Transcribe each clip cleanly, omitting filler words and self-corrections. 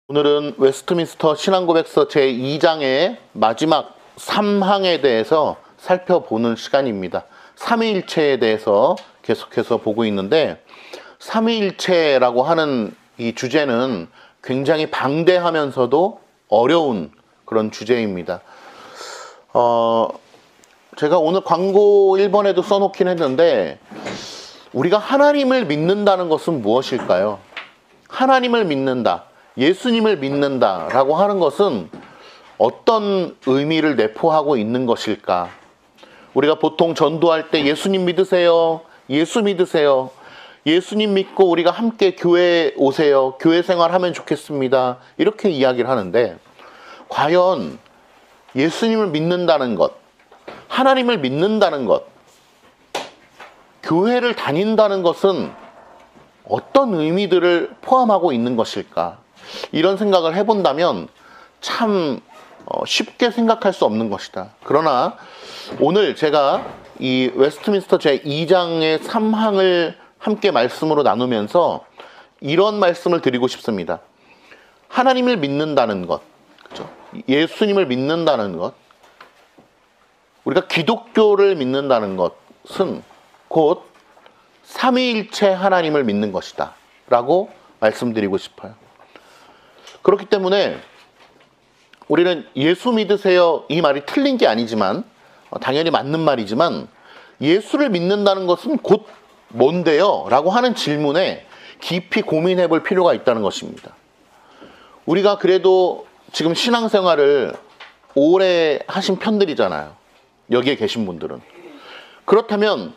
오늘은 웨스트민스터 신앙고백서 제2장의 마지막 3항에 대해서 살펴보는 시간입니다. 삼위일체에 대해서 계속해서 보고 있는데, 삼위일체라고 하는 이 주제는 굉장히 방대하면서도 어려운 그런 주제입니다. 제가 오늘 광고 1번에도 써놓긴 했는데, 우리가 하나님을 믿는다는 것은 무엇일까요? 하나님을 믿는다, 예수님을 믿는다라고 하는 것은 어떤 의미를 내포하고 있는 것일까? 우리가 보통 전도할 때 예수님 믿으세요, 예수 믿으세요, 예수님 믿고 우리가 함께 교회에 오세요, 교회 생활하면 좋겠습니다, 이렇게 이야기를 하는데, 과연 예수님을 믿는다는 것, 하나님을 믿는다는 것, 교회를 다닌다는 것은 어떤 의미들을 포함하고 있는 것일까? 이런 생각을 해본다면 참 쉽게 생각할 수 없는 것이다. 그러나 오늘 제가 이 웨스트민스터 제2장의 3항을 함께 말씀으로 나누면서 이런 말씀을 드리고 싶습니다. 하나님을 믿는다는 것, 그렇죠? 예수님을 믿는다는 것, 우리가 기독교를 믿는다는 것은 곧 삼위일체 하나님을 믿는 것이다 라고 말씀드리고 싶어요. 그렇기 때문에 우리는 예수 믿으세요, 이 말이 틀린 게 아니지만, 당연히 맞는 말이지만, 예수를 믿는다는 것은 곧 뭔데요? 라고 하는 질문에 깊이 고민해 볼 필요가 있다는 것입니다. 우리가 그래도 지금 신앙생활을 오래 하신 편들이잖아요, 여기에 계신 분들은. 그렇다면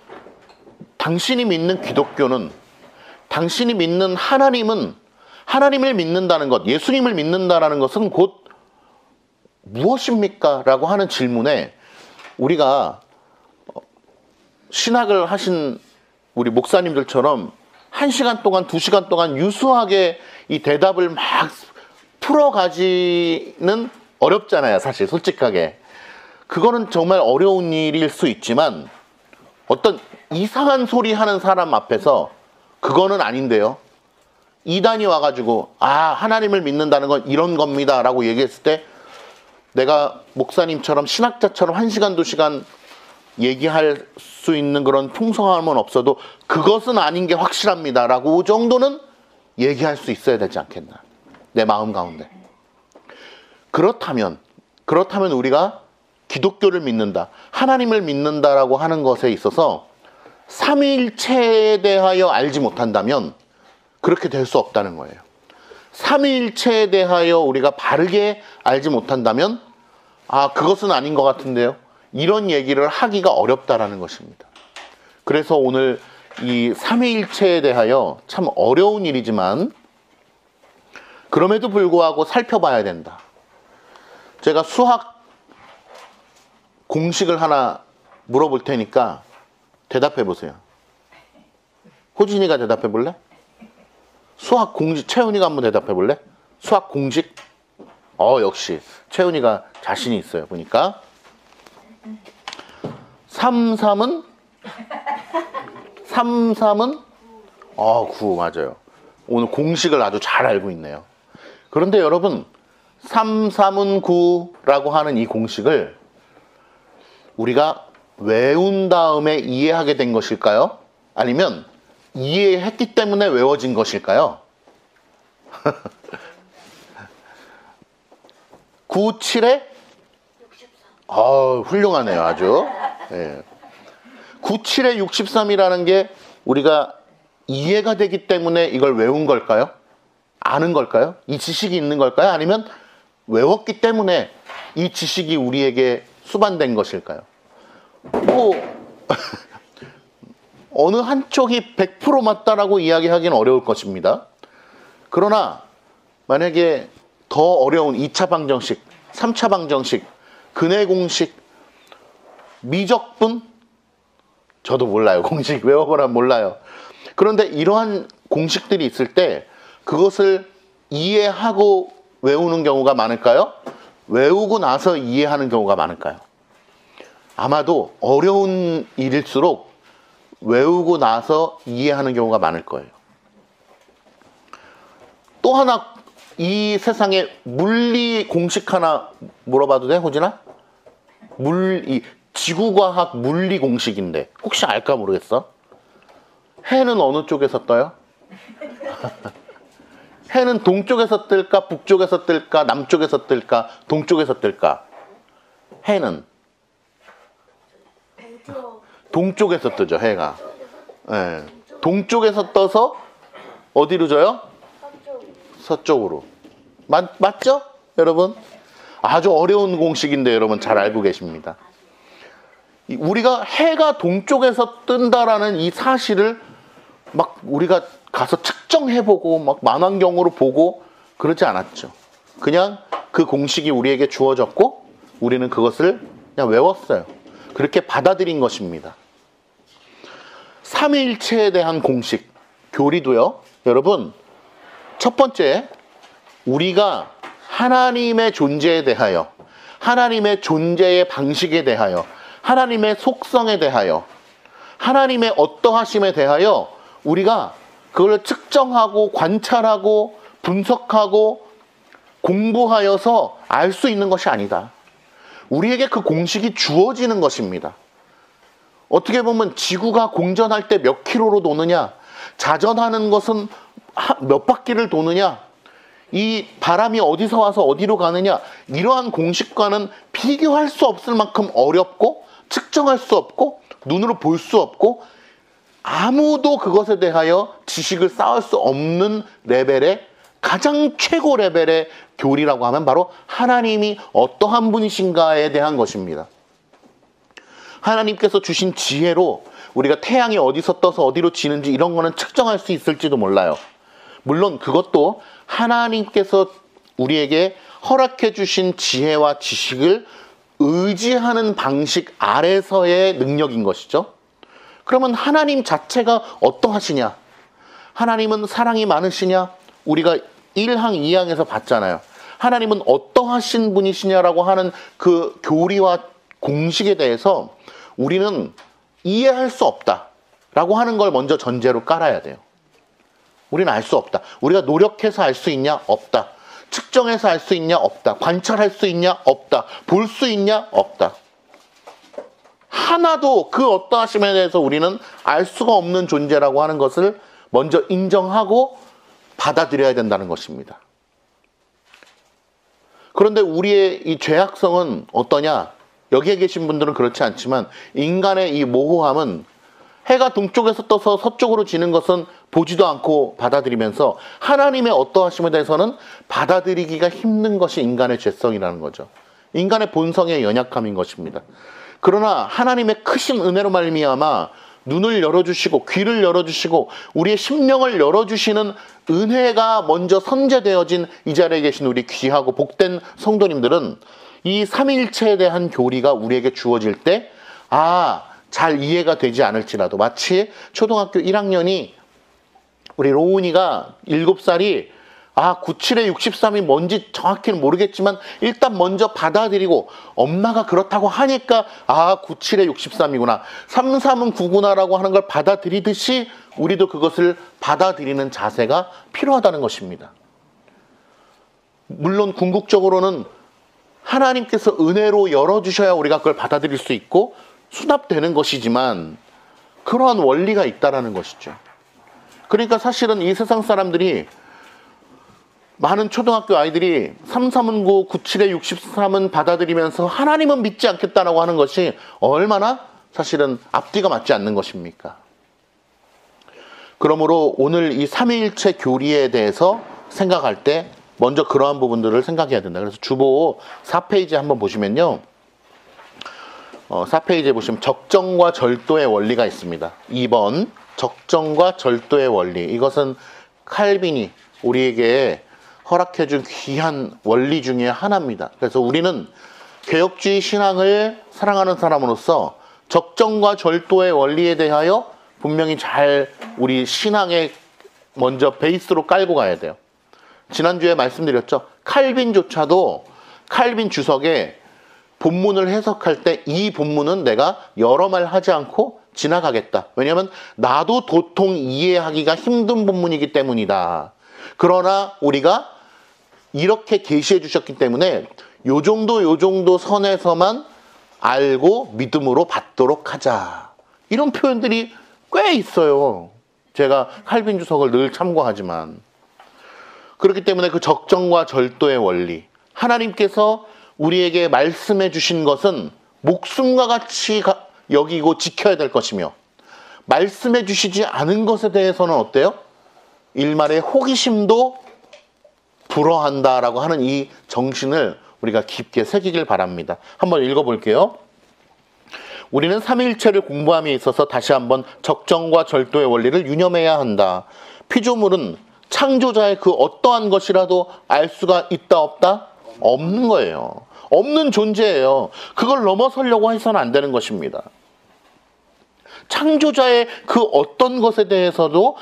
당신이 믿는 기독교는, 당신이 믿는 하나님은, 하나님을 믿는다는 것, 예수님을 믿는다는 것은 곧 무엇입니까? 라고 하는 질문에 우리가 신학을 하신 우리 목사님들처럼 1시간 동안, 2시간 동안 유수하게 이 대답을 막 풀어가지는 어렵잖아요, 사실 솔직하게. 그거는 정말 어려운 일일 수 있지만, 어떤 이상한 소리 하는 사람 앞에서 그거는 아닌데요, 이단이 와가지고 하나님을 믿는다는 건 이런 겁니다 라고 얘기했을 때, 내가 목사님처럼 신학자처럼 1시간 2시간 얘기할 수 있는 그런 풍성함은 없어도 그것은 아닌 게 확실합니다 라고 정도는 얘기할 수 있어야 되지 않겠나, 내 마음 가운데. 그렇다면 우리가 기독교를 믿는다, 하나님을 믿는다라고 하는 것에 있어서 삼위일체에 대하여 알지 못한다면 그렇게 될 수 없다는 거예요. 삼위일체에 대하여 우리가 바르게 알지 못한다면 그것은 아닌 것 같은데요, 이런 얘기를 하기가 어렵다라는 것입니다. 그래서 오늘 이 삼위일체에 대하여 참 어려운 일이지만 그럼에도 불구하고 살펴봐야 된다. 제가 수학 공식을 하나 물어볼 테니까 대답해 보세요. 호진이가 대답해 볼래? 수학 공식, 채훈이가 한번 대답해 볼래? 수학 공식? 역시 채훈이가 자신이 있어요, 보니까. 33은 9, 맞아요. 오늘 공식을 아주 잘 알고 있네요. 그런데 여러분, 33은 9라고 하는 이 공식을 우리가 외운 다음에 이해하게 된 것일까요? 아니면 이해했기 때문에 외워진 것일까요? 9, 7에 63. 훌륭하네요, 아주. 네. 9, 7에 63이라는 게 우리가 이해가 되기 때문에 이걸 외운 걸까요? 아는 걸까요? 이 지식이 있는 걸까요? 아니면 외웠기 때문에 이 지식이 우리에게 수반된 것일까요? 어느 한쪽이 100% 맞다라고 이야기하기는 어려울 것입니다. 그러나 만약에 더 어려운 2차 방정식, 3차 방정식, 근해 공식, 미적분, 저도 몰라요. 공식 외워보라 몰라요. 그런데 이러한 공식들이 있을 때 그것을 이해하고 외우는 경우가 많을까요? 외우고 나서 이해하는 경우가 많을까요? 아마도 어려운 일일수록 외우고 나서 이해하는 경우가 많을 거예요. 또 하나 이 세상에 물리 공식 하나 물어봐도 돼, 호진아? 지구과학 물리 공식인데 혹시 알까 모르겠어? 해는 어느 쪽에서 떠요? 해는 동쪽에서 뜰까? 북쪽에서 뜰까? 남쪽에서 뜰까? 동쪽에서 뜰까? 해는 동쪽에서 뜨죠, 해가. 네. 동쪽에서 떠서 어디로 져요? 서쪽으로. 맞죠? 여러분? 아주 어려운 공식인데 여러분 잘 알고 계십니다. 우리가 해가 동쪽에서 뜬다라는 이 사실을 막 우리가 가서 측정해보고 막 만환경으로 보고 그러지 않았죠. 그냥 그 공식이 우리에게 주어졌고 우리는 그것을 그냥 외웠어요. 그렇게 받아들인 것입니다. 삼위일체에 대한 공식, 교리도요. 여러분, 첫 번째, 우리가 하나님의 존재에 대하여, 하나님의 존재의 방식에 대하여, 하나님의 속성에 대하여, 하나님의 어떠하심에 대하여 우리가 그걸 측정하고 관찰하고 분석하고 공부하여서 알 수 있는 것이 아니다. 우리에게 그 공식이 주어지는 것입니다. 어떻게 보면 지구가 공전할 때 몇 킬로로 도느냐, 자전하는 것은 몇 바퀴를 도느냐, 이 바람이 어디서 와서 어디로 가느냐, 이러한 공식과는 비교할 수 없을 만큼 어렵고 측정할 수 없고 눈으로 볼 수 없고 아무도 그것에 대하여 지식을 쌓을 수 없는 레벨의 가장 최고 레벨의 교리라고 하면 바로 하나님이 어떠한 분이신가에 대한 것입니다. 하나님께서 주신 지혜로 우리가 태양이 어디서 떠서 어디로 지는지 이런 거는 측정할 수 있을지도 몰라요. 물론 그것도 하나님께서 우리에게 허락해 주신 지혜와 지식을 의지하는 방식 아래서의 능력인 것이죠. 그러면 하나님 자체가 어떠하시냐? 하나님은 사랑이 많으시냐? 우리가 1항, 2항에서 봤잖아요. 하나님은 어떠하신 분이시냐라고 하는 그 교리와 공식에 대해서 우리는 이해할 수 없다라고 하는 걸 먼저 전제로 깔아야 돼요. 우리는 알 수 없다. 우리가 노력해서 알 수 있냐? 없다. 측정해서 알 수 있냐? 없다. 관찰할 수 있냐? 없다. 볼 수 있냐? 없다. 하나도 그 어떠하심에 대해서 우리는 알 수가 없는 존재라고 하는 것을 먼저 인정하고 받아들여야 된다는 것입니다. 그런데 우리의 이 죄악성은 어떠냐? 여기에 계신 분들은 그렇지 않지만 인간의 이 모호함은 해가 동쪽에서 떠서 서쪽으로 지는 것은 보지도 않고 받아들이면서 하나님의 어떠하심에 대해서는 받아들이기가 힘든 것이 인간의 죄성이라는 거죠. 인간의 본성의 연약함인 것입니다. 그러나 하나님의 크신 은혜로 말미암아 눈을 열어주시고 귀를 열어주시고 우리의 심령을 열어주시는 은혜가 먼저 선제되어진 이 자리에 계신 우리 귀하고 복된 성도님들은 이 삼위일체에 대한 교리가 우리에게 주어질 때 잘 이해가 되지 않을지라도 마치 초등학교 1학년이 우리 로운이가 7살이 97에 63이 뭔지 정확히는 모르겠지만 일단 먼저 받아들이고 엄마가 그렇다고 하니까 97에 63이구나 33은 9구나라고 하는 걸 받아들이듯이 우리도 그것을 받아들이는 자세가 필요하다는 것입니다. 물론 궁극적으로는 하나님께서 은혜로 열어주셔야 우리가 그걸 받아들일 수 있고 수납되는 것이지만 그러한 원리가 있다는 것이죠. 그러니까 사실은 이 세상 사람들이 많은 초등학교 아이들이 33은 9, 97에 63은 받아들이면서 하나님은 믿지 않겠다라고 하는 것이 얼마나 사실은 앞뒤가 맞지 않는 것입니까? 그러므로 오늘 이 삼위일체 교리에 대해서 생각할 때 먼저 그러한 부분들을 생각해야 된다. 그래서 주보 4페이지 한번 보시면요. 4페이지에 보시면 적정과 절도의 원리가 있습니다. 2번 적정과 절도의 원리. 이것은 칼빈이 우리에게 허락해준 귀한 원리 중에 하나입니다. 그래서 우리는 개혁주의 신앙을 사랑하는 사람으로서 적정과 절도의 원리에 대하여 분명히 잘 우리 신앙에 먼저 베이스로 깔고 가야 돼요. 지난주에 말씀드렸죠. 칼빈조차도 칼빈 주석에 본문을 해석할 때 이 본문은 내가 여러 말 하지 않고 지나가겠다. 왜냐하면 나도 도통 이해하기가 힘든 본문이기 때문이다. 그러나 우리가 이렇게 계시해 주셨기 때문에 요 정도 선에서만 알고 믿음으로 받도록 하자. 이런 표현들이 꽤 있어요. 제가 칼빈 주석을 늘 참고하지만. 그렇기 때문에 그 적정과 절도의 원리, 하나님께서 우리에게 말씀해 주신 것은 목숨과 같이 여기고 지켜야 될 것이며, 말씀해 주시지 않은 것에 대해서는 어때요? 일말의 호기심도 불어한다라고 하는 이 정신을 우리가 깊게 새기길 바랍니다. 한번 읽어볼게요. 우리는 삼위일체를 공부함에 있어서 다시 한번 적정과 절도의 원리를 유념해야 한다. 피조물은 창조자의 그 어떠한 것이라도 알 수가 있다 없다? 없는 거예요. 없는 존재예요. 그걸 넘어서려고 해서는 안 되는 것입니다. 창조자의 그 어떤 것에 대해서도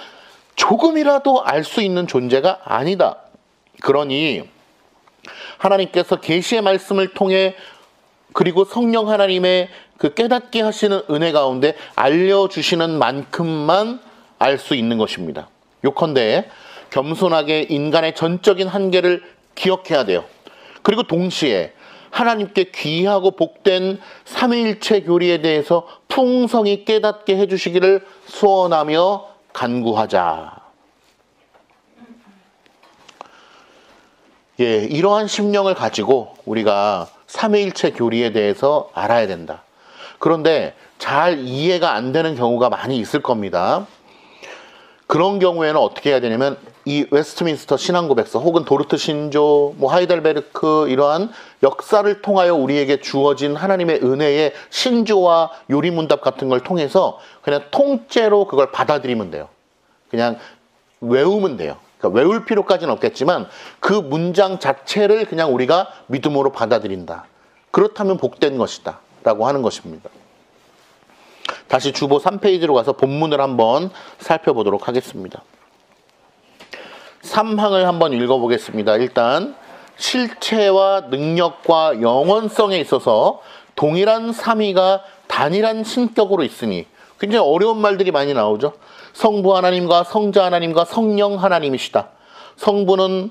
조금이라도 알 수 있는 존재가 아니다. 그러니 하나님께서 계시의 말씀을 통해 그리고 성령 하나님의 그 깨닫게 하시는 은혜 가운데 알려주시는 만큼만 알 수 있는 것입니다. 요컨대 겸손하게 인간의 전적인 한계를 기억해야 돼요. 그리고 동시에 하나님께 귀하고 복된 삼위일체 교리에 대해서 풍성히 깨닫게 해주시기를 소원하며 간구하자. 예, 이러한 심령을 가지고 우리가 삼위일체 교리에 대해서 알아야 된다. 그런데 잘 이해가 안 되는 경우가 많이 있을 겁니다. 그런 경우에는 어떻게 해야 되냐면 이 웨스트민스터 신앙고백서 혹은 도르트 신조, 하이델베르크 이러한 역사를 통하여 우리에게 주어진 하나님의 은혜의 신조와 요리문답 같은 걸 통해서 그냥 통째로 그걸 받아들이면 돼요. 그냥 외우면 돼요. 그러니까 외울 필요까지는 없겠지만 그 문장 자체를 그냥 우리가 믿음으로 받아들인다. 그렇다면 복된 것이다 라고 하는 것입니다. 다시 주보 3페이지로 가서 본문을 한번 살펴보도록 하겠습니다. 3항을 한번 읽어보겠습니다. 일단 실체와 능력과 영원성에 있어서 동일한 삼위가 단일한 신격으로 있으니, 굉장히 어려운 말들이 많이 나오죠. 성부 하나님과 성자 하나님과 성령 하나님이시다. 성부는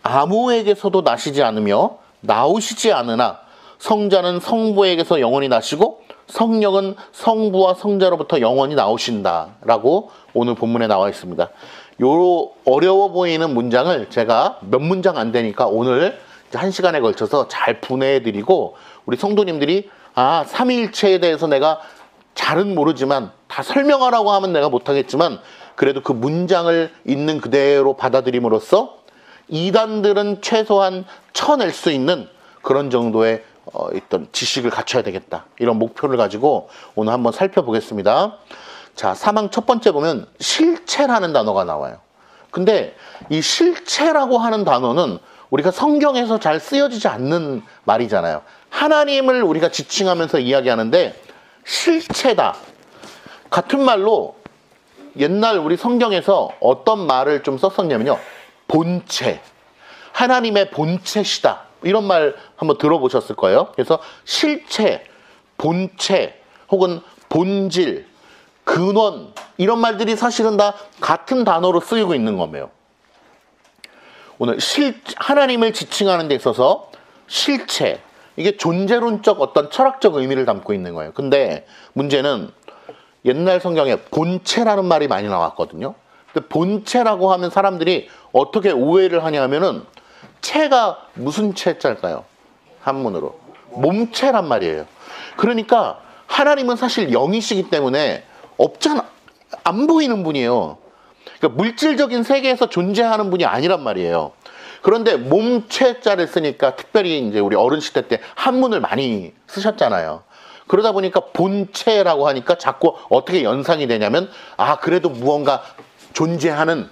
아무에게서도 나시지 않으며 나오시지 않으나 성자는 성부에게서 영원히 나시고 성령은 성부와 성자로부터 영원히 나오신다 라고 오늘 본문에 나와 있습니다. 요 어려워 보이는 문장을 제가 몇 문장 안 되니까 오늘 1시간에 걸쳐서 잘 분해해 드리고, 우리 성도님들이 삼위일체에 대해서 내가 잘은 모르지만 다 설명하라고 하면 내가 못하겠지만 그래도 그 문장을 있는 그대로 받아들임으로써 이단들은 최소한 쳐낼 수 있는 그런 정도의 어떤 지식을 갖춰야 되겠다, 이런 목표를 가지고 오늘 한번 살펴보겠습니다. 자, 3항 첫 번째 보면 실체라는 단어가 나와요. 근데 이 실체라고 하는 단어는 우리가 성경에서 잘 쓰여지지 않는 말이잖아요. 하나님을 우리가 지칭하면서 이야기하는데 실체다. 같은 말로 옛날 우리 성경에서 어떤 말을 좀 썼었냐면요, 본체, 하나님의 본체시다, 이런 말 한번 들어보셨을 거예요. 그래서 실체, 본체 혹은 본질, 근원, 이런 말들이 사실은 다 같은 단어로 쓰이고 있는 거예요. 오늘 하나님을 지칭하는 데 있어서 실체, 이게 존재론적 어떤 철학적 의미를 담고 있는 거예요. 근데 문제는 옛날 성경에 본체라는 말이 많이 나왔거든요. 근데 본체라고 하면 사람들이 어떻게 오해를 하냐 하면은 체가 무슨 체자일까요? 한문으로 몸체란 말이에요. 그러니까 하나님은 사실 영이시기 때문에 없잖아, 안 보이는 분이에요. 그러니까 물질적인 세계에서 존재하는 분이 아니란 말이에요. 그런데 몸체자를 쓰니까, 특별히 이제 우리 어른 시대 때 한문을 많이 쓰셨잖아요. 그러다 보니까 본체라고 하니까 자꾸 어떻게 연상이 되냐면 그래도 무언가 존재하는,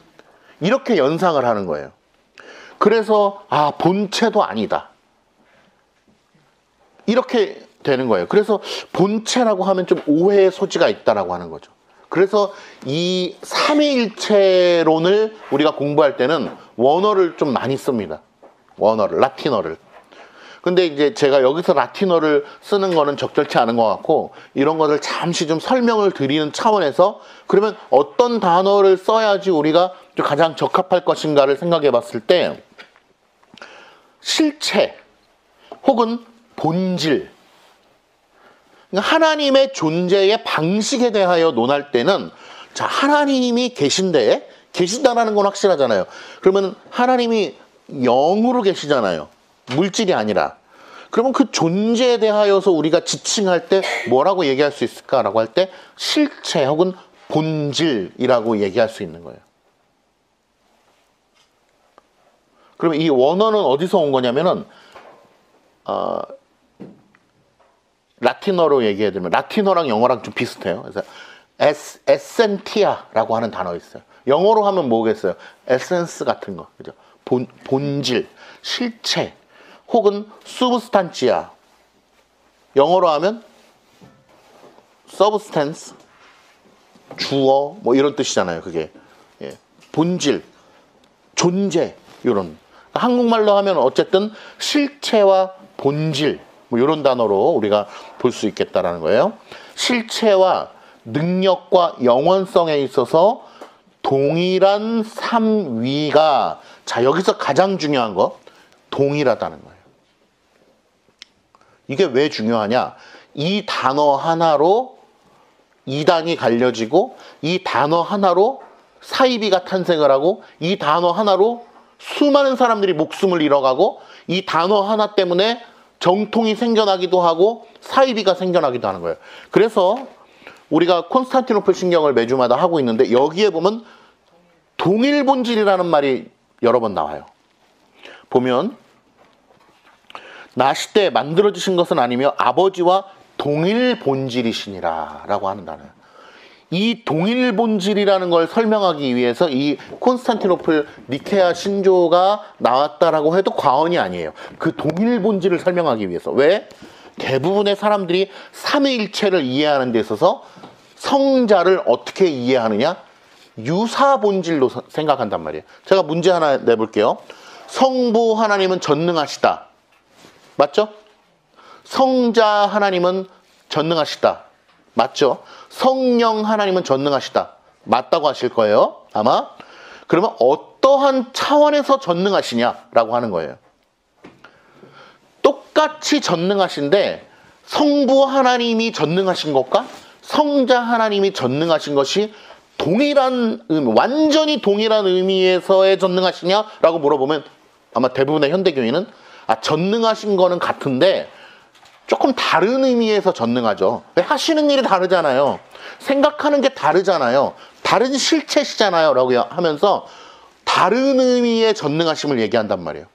이렇게 연상을 하는 거예요. 그래서 본체도 아니다, 이렇게 되는 거예요. 그래서 본체라고 하면 좀 오해의 소지가 있다라고 하는 거죠. 그래서 이 삼위일체론을 우리가 공부할 때는 원어를 좀 많이 씁니다. 원어를, 라틴어를. 근데 이제 제가 여기서 라틴어를 쓰는 거는 적절치 않은 것 같고, 이런 것을 잠시 좀 설명을 드리는 차원에서 그러면 어떤 단어를 써야지 우리가 가장 적합할 것인가를 생각해 봤을 때, 실체 혹은 본질, 하나님의 존재의 방식에 대하여 논할 때는, 자, 하나님이 계신다라는 건 확실하잖아요. 그러면 하나님이 영으로 계시잖아요. 물질이 아니라. 그러면 그 존재에 대하여서 우리가 지칭할 때 뭐라고 얘기할 수 있을까라고 할 때 실체 혹은 본질이라고 얘기할 수 있는 거예요. 그러면 이 원어는 어디서 온 거냐면은 라틴어로 얘기해 드리면, 라틴어랑 영어랑 좀 비슷해요. 그래서 에센티아라고 하는 단어 있어요. 영어로 하면 뭐겠어요? 에센스 같은 거, 그죠? 본질, 실체, 혹은 substantia. 영어로 하면 substance, 주어, 뭐 이런 뜻이잖아요. 그게 본질, 존재, 이런. 한국말로 하면 어쨌든 실체와 본질, 뭐 이런 단어로 우리가 볼 수 있겠다라는 거예요. 실체와 능력과 영원성에 있어서 동일한 삼위가, 자, 여기서 가장 중요한 거, 동일하다는 거예요. 이게 왜 중요하냐? 이 단어 하나로 이단이 갈려지고, 이 단어 하나로 사이비가 탄생을 하고, 이 단어 하나로 수많은 사람들이 목숨을 잃어가고, 이 단어 하나 때문에 정통이 생겨나기도 하고 사이비가 생겨나기도 하는 거예요. 그래서 우리가 콘스탄티노플 신경을 매주마다 하고 있는데, 여기에 보면 동일 본질이라는 말이 여러 번 나와요. 보면 나시때 만들어주신 것은 아니며 아버지와 동일 본질이시니라 라고 하는 단어예요. 이 동일 본질이라는 걸 설명하기 위해서 이 콘스탄티노플 니케아 신조가 나왔다라고 해도 과언이 아니에요. 그 동일 본질을 설명하기 위해서. 왜? 대부분의 사람들이 삼위일체를 이해하는 데 있어서 성자를 어떻게 이해하느냐? 유사 본질로 생각한단 말이에요. 제가 문제 하나 내볼게요. 성부 하나님은 전능하시다. 맞죠? 성자 하나님은 전능하시다. 맞죠? 성령 하나님은 전능하시다. 맞다고 하실 거예요, 아마. 그러면 어떠한 차원에서 전능하시냐라고 하는 거예요. 똑같이 전능하신데 성부 하나님이 전능하신 것과 성자 하나님이 전능하신 것이 동일한 의미, 완전히 동일한 의미에서의 전능하시냐라고 물어보면 아마 대부분의 현대교인은 전능하신 거는 같은데 조금 다른 의미에서 전능하죠. 왜? 하시는 일이 다르잖아요. 생각하는 게 다르잖아요. 다른 실체시잖아요. 라고 하면서 다른 의미의 전능하심을 얘기한단 말이에요.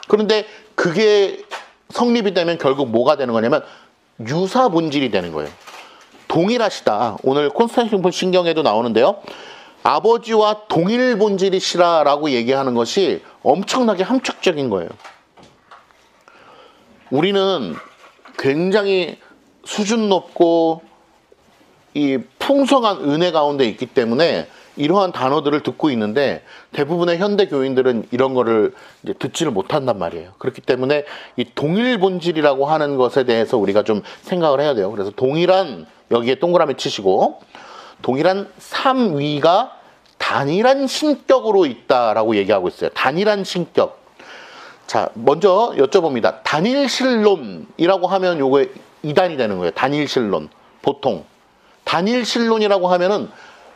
그런데 그게 성립이 되면 결국 뭐가 되는 거냐면 유사 본질이 되는 거예요. 동일하시다. 오늘 콘스탄티노플 신경에도 나오는데요. 아버지와 동일 본질이시라라고 얘기하는 것이 엄청나게 함축적인 거예요. 우리는 굉장히 수준 높고 이 풍성한 은혜 가운데 있기 때문에 이러한 단어들을 듣고 있는데 대부분의 현대 교인들은 이런 거를 이제 듣지를 못한단 말이에요. 그렇기 때문에 이 동일 본질이라고 하는 것에 대해서 우리가 좀 생각을 해야 돼요. 그래서 동일한, 여기에 동그라미 치시고, 동일한 삼위가 단일한 신격으로 있다라고 얘기하고 있어요. 단일한 신격. 자, 먼저 여쭤봅니다. 단일신론이라고 하면 요거 이단이 되는 거예요. 단일신론. 보통 단일신론이라고 하면은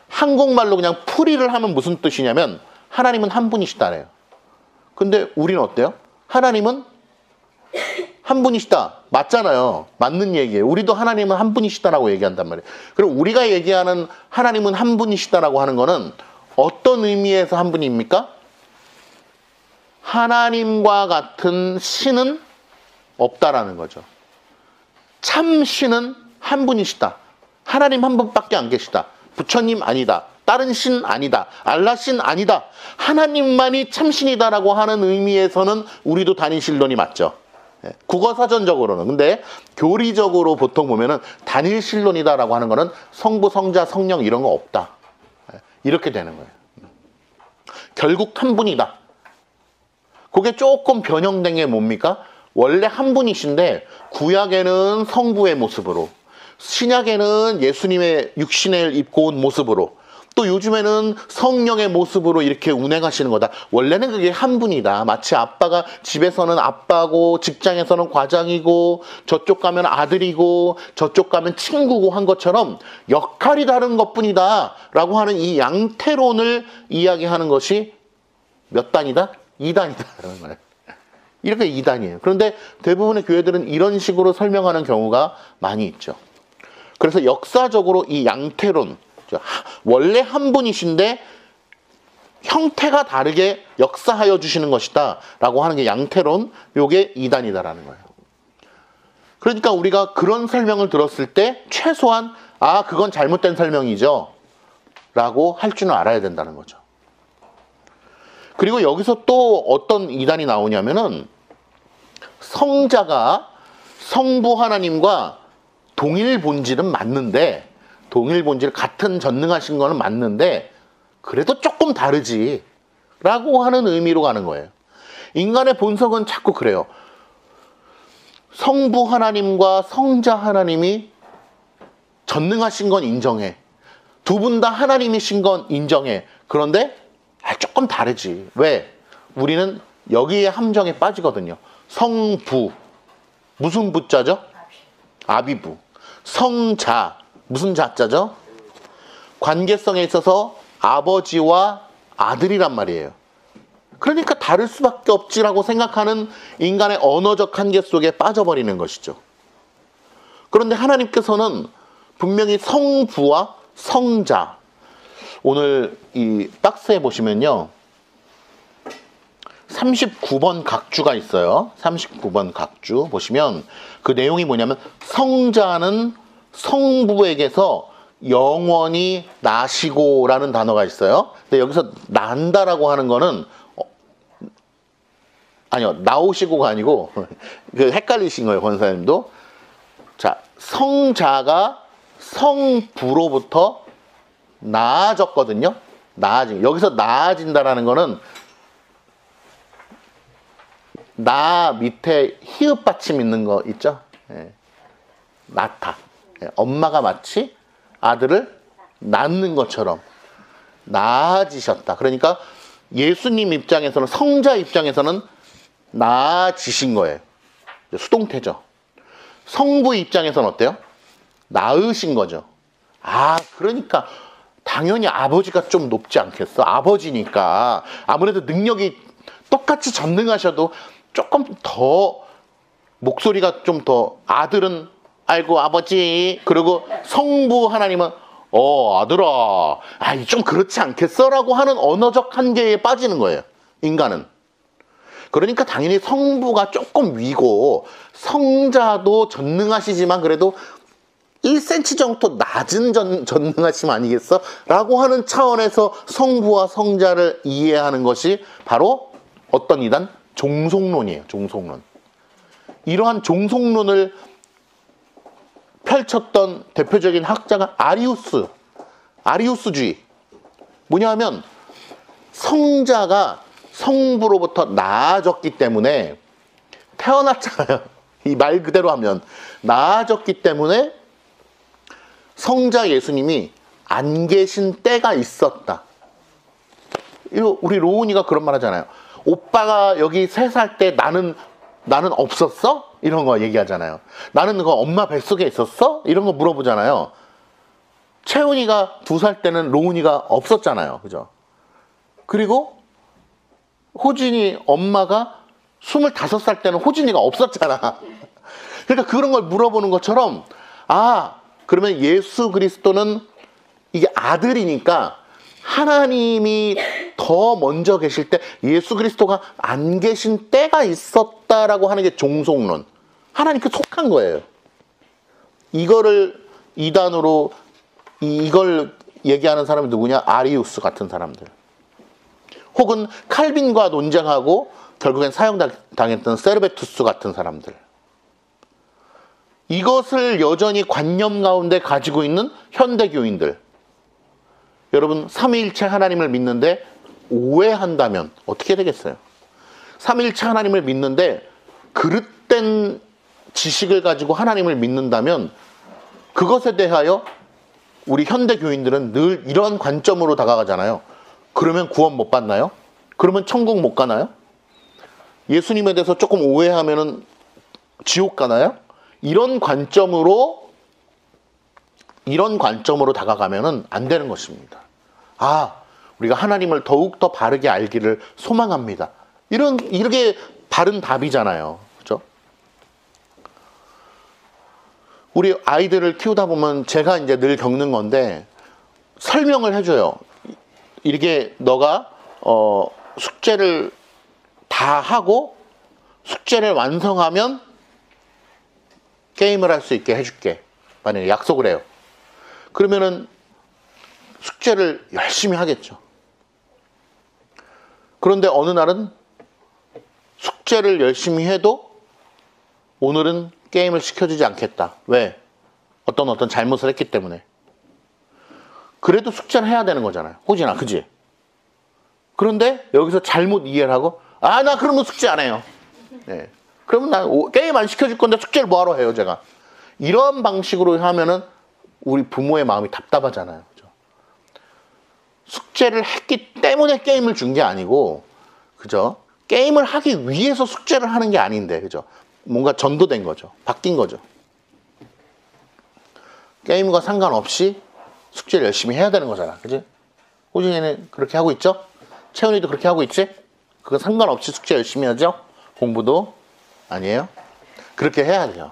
한국말로 그냥 풀이를 하면 무슨 뜻이냐면 하나님은 한 분이시다래요. 근데 우리는 어때요? 하나님은 한 분이시다. 맞잖아요. 맞는 얘기예요. 우리도 하나님은 한 분이시다라고 얘기한단 말이에요. 그럼 우리가 얘기하는 하나님은 한 분이시다라고 하는 거는 어떤 의미에서 한 분입니까? 하나님과 같은 신은 없다라는 거죠. 참 신은 한 분이시다. 하나님 한 분밖에 안 계시다. 부처님 아니다. 다른 신 아니다. 알라 신 아니다. 하나님만이 참신이다라고 하는 의미에서는 우리도 단일신론이 맞죠. 국어사전적으로는. 근데 교리적으로 보통 보면은 단일신론이다라고 하는 거는 성부, 성자, 성령 이런 거 없다. 이렇게 되는 거예요. 결국 한 분이다. 그게 조금 변형된 게 뭡니까? 원래 한 분이신데 구약에는 성부의 모습으로, 신약에는 예수님의 육신을 입고 온 모습으로, 또 요즘에는 성령의 모습으로 이렇게 운행하시는 거다. 원래는 그게 한 분이다. 마치 아빠가 집에서는 아빠고 직장에서는 과장이고 저쪽 가면 아들이고 저쪽 가면 친구고 한 것처럼 역할이 다른 것뿐이다 라고 하는 이 양태론을 이야기하는 것이 몇 단이다? 2단이다라는 거예요. 이렇게 2단이에요. 그런데 대부분의 교회들은 이런 식으로 설명하는 경우가 많이 있죠. 그래서 역사적으로 이 양태론, 원래 한 분이신데 형태가 다르게 역사하여 주시는 것이다 라고 하는 게 양태론, 요게 2단이다라는 거예요. 그러니까 우리가 그런 설명을 들었을 때 최소한 그건 잘못된 설명이죠 라고 할 줄은 알아야 된다는 거죠. 그리고 여기서 또 어떤 이단이 나오냐면은 성자가 성부 하나님과 동일 본질은 맞는데, 동일 본질 같은 전능하신 거는 맞는데 그래도 조금 다르지 라고 하는 의미로 가는 거예요. 인간의 본성은 자꾸 그래요. 성부 하나님과 성자 하나님이 전능하신 건 인정해. 두 분 다 하나님이신 건 인정해. 그런데 조금 다르지. 왜? 우리는 여기에 함정에 빠지거든요. 성부, 무슨 부자죠? 아비부. 성자, 무슨 자자죠? 관계성에 있어서 아버지와 아들이란 말이에요. 그러니까 다를 수밖에 없지라고 생각하는 인간의 언어적 한계 속에 빠져버리는 것이죠. 그런데 하나님께서는 분명히 성부와 성자, 오늘 이 박스에 보시면요 39번 각주가 있어요. 39번 각주 보시면 그 내용이 뭐냐면 성자는 성부에게서 영원히 나시고 라는 단어가 있어요. 근데 여기서 난다라고 하는 거는 아니요 나오시고가 아니고 그 헷갈리신 거예요. 권사님도. 자, 성자가 성부로부터 나아졌거든요. 여기서 나아진다라는 거는 나 밑에 히읗 받침 있는 거 있죠? 예. 낳다. 예. 엄마가 마치 아들을 낳는 것처럼 나아지셨다. 그러니까 예수님 입장에서는, 성자 입장에서는 나아지신 거예요. 수동태죠. 성부 입장에서는 어때요? 낳으신 거죠. 그러니까 당연히 아버지가 좀 높지 않겠어? 아버지니까 아무래도 능력이 똑같이 전능하셔도 조금 더 목소리가 좀 더, 아들은 아이고 아버지, 그리고 성부 하나님은 아들아 좀 그렇지 않겠어? 라고 하는 언어적 한계에 빠지는 거예요. 인간은. 그러니까 당연히 성부가 조금 위고 성자도 전능하시지만 그래도 1cm 정도 낮은 전능하심 아니겠어? 라고 하는 차원에서 성부와 성자를 이해하는 것이 바로 어떤 이단? 종속론이에요. 종속론. 이러한 종속론을 펼쳤던 대표적인 학자가 아리우스주의. 뭐냐 하면 성자가 성부로부터 나아졌기 때문에 태어났잖아요. 이 말 그대로 하면 나아졌기 때문에 성자 예수님이 안 계신 때가 있었다. 우리 로운이가 그런 말 하잖아요. 오빠가 여기 3살 때 나는 없었어? 이런 거 얘기하잖아요. 나는 그 엄마 뱃속에 있었어? 이런 거 물어보잖아요. 채훈이가 2살 때는 로운이가 없었잖아요. 그죠? 그리고 호진이 엄마가 25살 때는 호진이가 없었잖아. 그러니까 그런 걸 물어보는 것처럼 그러면 예수 그리스도는 이게 아들이니까 하나님이 더 먼저 계실 때 예수 그리스도가 안 계신 때가 있었다라고 하는 게 종속론. 하나님께 속한 거예요. 이거를 이단으로 이걸 얘기하는 사람이 누구냐? 아리우스 같은 사람들. 혹은 칼빈과 논쟁하고 결국엔 사형당했던 세르베투스 같은 사람들. 이것을 여전히 관념 가운데 가지고 있는 현대교인들. 여러분, 삼위일체 하나님을 믿는데 오해한다면 어떻게 되겠어요? 삼위일체 하나님을 믿는데 그릇된 지식을 가지고 하나님을 믿는다면 그것에 대하여 우리 현대 교인들은 늘 이런 관점으로 다가가잖아요. 그러면 구원 못 받나요? 그러면 천국 못 가나요? 예수님에 대해서 조금 오해하면은 지옥 가나요? 이런 관점으로 다가가면은 안 되는 것입니다. 아, 우리가 하나님을 더욱더 바르게 알기를 소망합니다. 이렇게 바른 답이잖아요. 그죠? 우리 아이들을 키우다 보면 제가 이제 늘 겪는 건데 설명을 해줘요. 이게 너가 숙제를 다 하고 숙제를 완성하면 게임을 할 수 있게 해줄게. 만약에 약속을 해요. 그러면은 숙제를 열심히 하겠죠. 그런데 어느 날은 숙제를 열심히 해도 오늘은 게임을 시켜주지 않겠다. 왜? 어떤 잘못을 했기 때문에. 그래도 숙제를 해야 되는 거잖아요. 호진아, 그지? 그런데 여기서 잘못 이해를 하고 나 그러면 숙제 안 해요. 네. 그러면 나 게임 안 시켜줄 건데 숙제를 뭐하러 해요, 제가. 이런 방식으로 하면은 우리 부모의 마음이 답답하잖아요. 그죠? 숙제를 했기 때문에 게임을 준 게 아니고, 그죠? 게임을 하기 위해서 숙제를 하는 게 아닌데, 그죠? 뭔가 전도된 거죠. 바뀐 거죠. 게임과 상관없이 숙제를 열심히 해야 되는 거잖아. 그지? 호진이는 그렇게 하고 있죠? 채훈이도 그렇게 하고 있지? 그거 상관없이 숙제 열심히 하죠? 공부도 아니에요? 그렇게 해야 돼요.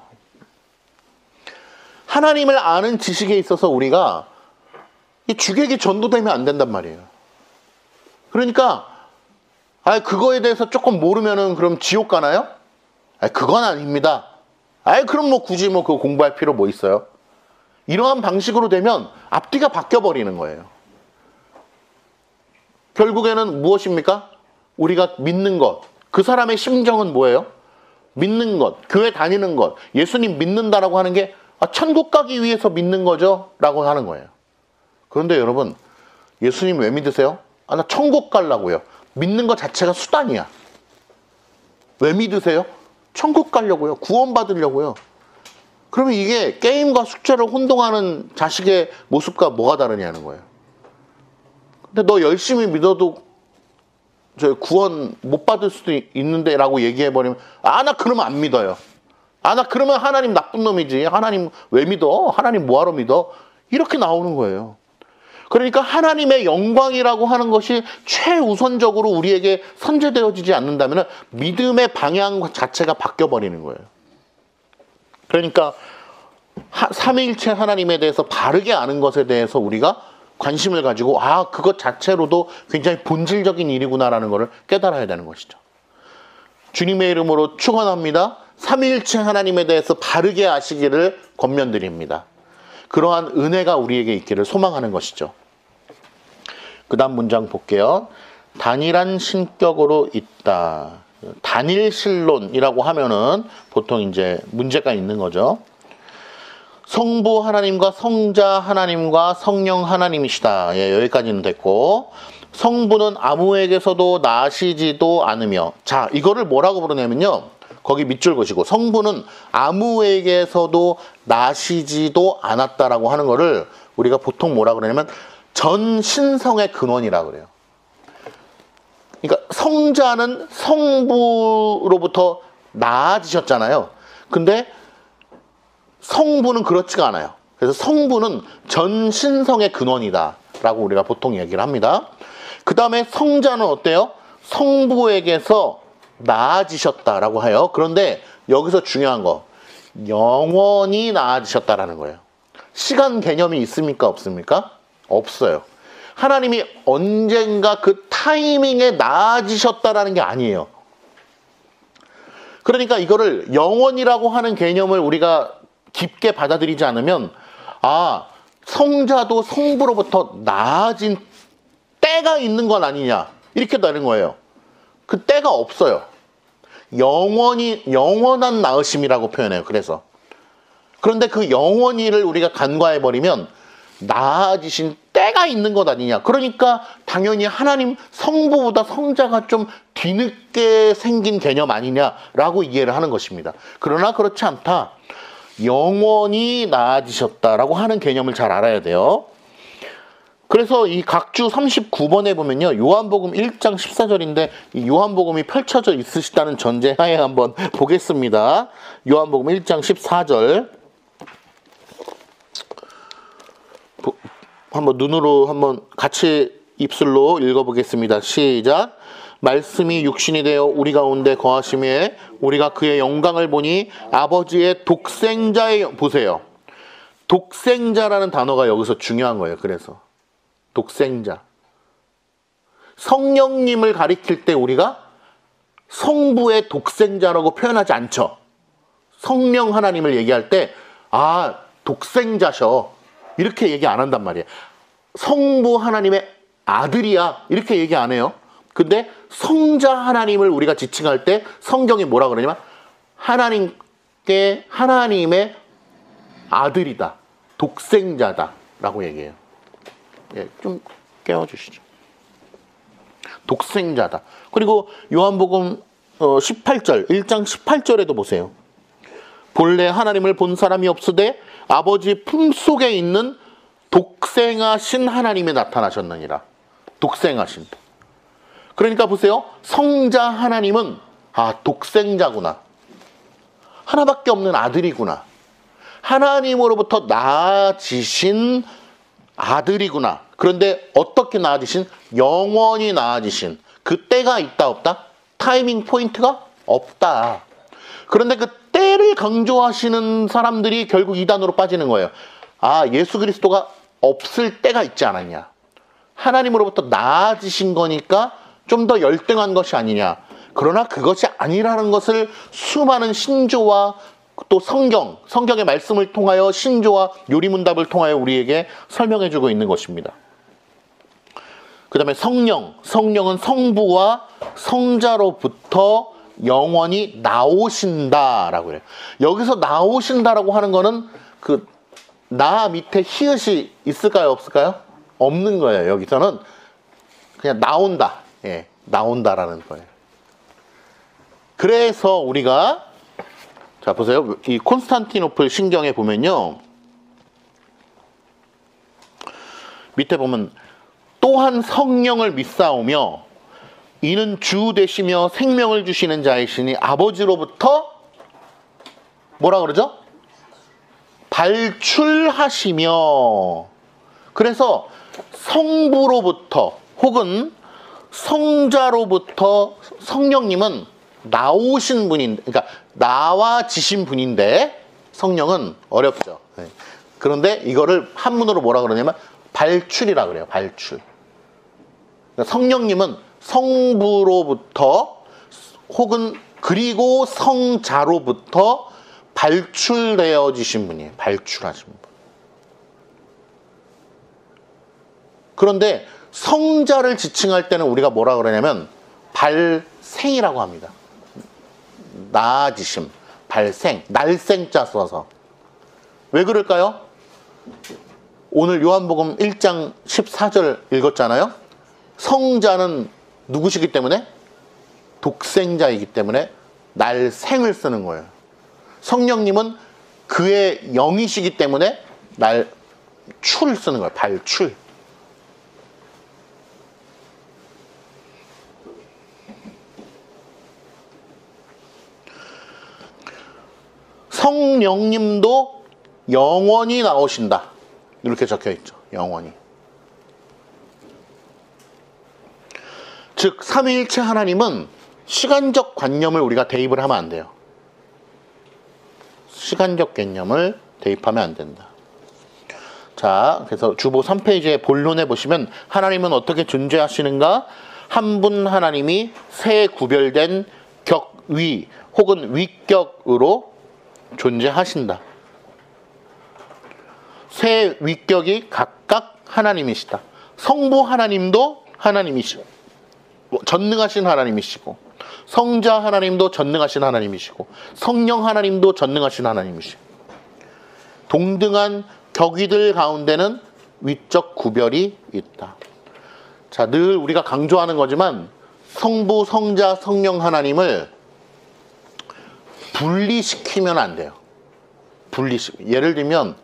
하나님을 아는 지식에 있어서 우리가 이 주객이 전도되면 안 된단 말이에요. 그러니까 그거에 대해서 조금 모르면은 그럼 지옥 가나요? 그건 아닙니다. 그럼 뭐 굳이 뭐 그거 공부할 필요 뭐 있어요? 이러한 방식으로 되면 앞뒤가 바뀌어 버리는 거예요. 결국에는 무엇입니까? 우리가 믿는 것. 그 사람의 심정은 뭐예요? 믿는 것, 교회 다니는 것, 예수님 믿는다라고 하는 게 천국 가기 위해서 믿는 거죠? 라고 하는 거예요. 그런데 여러분, 예수님 왜 믿으세요? 나 천국 가려고요. 믿는 것 자체가 수단이야. 왜 믿으세요? 천국 가려고요. 구원 받으려고요. 그러면 이게 게임과 숙제를 혼동하는 자식의 모습과 뭐가 다르냐는 거예요. 근데 너 열심히 믿어도 저 구원 못 받을 수도 있는데 라고 얘기해버리면 나 그러면 안 믿어요. 나 그러면 하나님 나쁜 놈이지. 하나님 왜 믿어? 하나님 뭐하러 믿어? 이렇게 나오는 거예요. 그러니까 하나님의 영광이라고 하는 것이 최우선적으로 우리에게 선제되어지지 않는다면 믿음의 방향 자체가 바뀌어버리는 거예요. 그러니까 삼위일체 하나님에 대해서 바르게 아는 것에 대해서 우리가 관심을 가지고 그것 자체로도 굉장히 본질적인 일이구나라는 것을 깨달아야 되는 것이죠. 주님의 이름으로 축원합니다. 삼위일체 하나님에 대해서 바르게 아시기를 권면드립니다. 그러한 은혜가 우리에게 있기를 소망하는 것이죠. 그 다음 문장 볼게요. 단일한 신격으로 있다. 단일신론이라고 하면은 보통 이제 문제가 있는 거죠. 성부 하나님과 성자 하나님과 성령 하나님이시다. 여기까지는 됐고, 성부는 아무에게서도 나시지도 않으며, 자, 이거를 뭐라고 부르냐면요. 거기 밑줄 그시고, 성부는 아무에게서도 나시지도 않았다라고 하는 거를 우리가 보통 뭐라고 그러냐면 전 신성의 근원이라고 그래요. 그러니까 성자는 성부로부터 나아지셨잖아요. 근데 성부는 그렇지가 않아요. 그래서 성부는 전 신성의 근원이다라고 우리가 보통 얘기를 합니다. 그 다음에 성자는 어때요? 성부에게서 나아지셨다라고 해요. 그런데 여기서 중요한 거, 영원히 나아지셨다라는 거예요. 시간 개념이 있습니까? 없습니까? 없어요. 하나님이 언젠가 그 타이밍에 나아지셨다라는 게 아니에요. 그러니까 이거를 영원이라고 하는 개념을 우리가 깊게 받아들이지 않으면 성자도 성부로부터 나아진 때가 있는 건 아니냐 이렇게 되는 거예요. 그 때가 없어요. 영원한 나으심이라고 표현해요. 그런데 그 영원히를 우리가 간과해버리면 나아지신 때가 있는 것 아니냐. 그러니까 당연히 하나님 성부보다 성자가 좀 뒤늦게 생긴 개념 아니냐라고 이해를 하는 것입니다. 그러나 그렇지 않다. 영원히 나아지셨다라고 하는 개념을 잘 알아야 돼요. 그래서 이 각주 39번에 보면요. 요한복음 1장 14절인데 이 요한복음이 펼쳐져 있으시다는 전제하에 한번 보겠습니다. 요한복음 1장 14절. 한번 눈으로 한번 같이 입술로 읽어보겠습니다. 시작. 말씀이 육신이 되어 우리 가운데 거하심에 우리가 그의 영광을 보니 아버지의 독생자의, 보세요. 독생자라는 단어가 여기서 중요한 거예요. 그래서 독생자. 성령님을 가리킬 때 우리가 성부의 독생자라고 표현하지 않죠. 성령 하나님을 얘기할 때 독생자셔 이렇게 얘기 안 한단 말이에요. 성부 하나님의 아들이야 이렇게 얘기 안 해요. 근데 성자 하나님을 우리가 지칭할 때 성경이 뭐라 그러냐면 하나님의 아들이다, 독생자다 라고 얘기해요. 예, 좀 깨워주시죠. 독생자다. 그리고 요한복음 18절 1장 18절에도 보세요. 본래 하나님을 본 사람이 없으되 아버지 품속에 있는 독생하신 하나님이 나타나셨느니라. 독생하신. 그러니까 보세요. 성자 하나님은 독생자구나. 하나밖에 없는 아들이구나. 하나님으로부터 나아지신 아들이구나. 그런데 어떻게 나아지신? 영원히 나아지신. 그 때가 있다 없다? 타이밍 포인트가 없다. 그런데 그 때를 강조하시는 사람들이 결국 이단으로 빠지는 거예요. 예수 그리스도가 없을 때가 있지 않았냐. 하나님으로부터 나아지신 거니까 좀 더 열등한 것이 아니냐. 그러나 그것이 아니라는 것을 수많은 신조와 또 성경의 말씀을 통하여 신조와 요리문답을 통하여 우리에게 설명해주고 있는 것입니다. 그 다음에 성령은 성부와 성자로부터 영원히 나오신다라고 해요. 여기서 나오신다라고 하는 거는 나 밑에 히읗이 있을까요, 없을까요? 없는 거예요. 여기서는 그냥 나온다. 예, 나온다라는 거예요. 그래서 우리가 자 보세요. 이 콘스탄티노플 신경에 보면요. 밑에 보면 또한 성령을 믿사오며 이는 주 되시며 생명을 주시는 자이시니 아버지로부터 뭐라 그러죠? 발출하시며. 그래서 성부로부터 혹은 성자로부터 성령님은 나오신 분인데, 그러니까 나와지신 분인데 성령은 어렵죠. 그런데 이거를 한문으로 뭐라 그러냐면 발출이라 그래요. 발출. 그러니까 성령님은 성부로부터 혹은 그리고 성자로부터 발출되어지신 분이에요. 발출하신 분. 그런데 성자를 지칭할 때는 우리가 뭐라 그러냐면 발생이라고 합니다. 나아지심, 발생, 날생자 써서. 왜 그럴까요? 오늘 요한복음 1장 14절 읽었잖아요. 성자는 누구시기 때문에? 독생자이기 때문에 날생을 쓰는 거예요. 성령님은 그의 영이시기 때문에 날출을 쓰는 거예요. 발출. 성령님도 영원히 나오신다. 이렇게 적혀 있죠. 영원히. 즉 삼위일체 하나님은 시간적 관념을 우리가 대입을 하면 안 돼요. 시간적 개념을 대입하면 안 된다. 자, 그래서 주보 3페이지에 본론에 보시면 하나님은 어떻게 존재하시는가? 한 분 하나님이 세 구별된 격위 혹은 위격으로 존재하신다. 세 위격이 각각 하나님이시다. 성부 하나님도 하나님이시고 전능하신 하나님이시고 성자 하나님도 전능하신 하나님이시고 성령 하나님도 전능하신 하나님이시고 동등한 격위들 가운데는 위적 구별이 있다. 자, 늘 우리가 강조하는 거지만 성부, 성자, 성령 하나님을 분리시키면 안 돼요. 예를 들면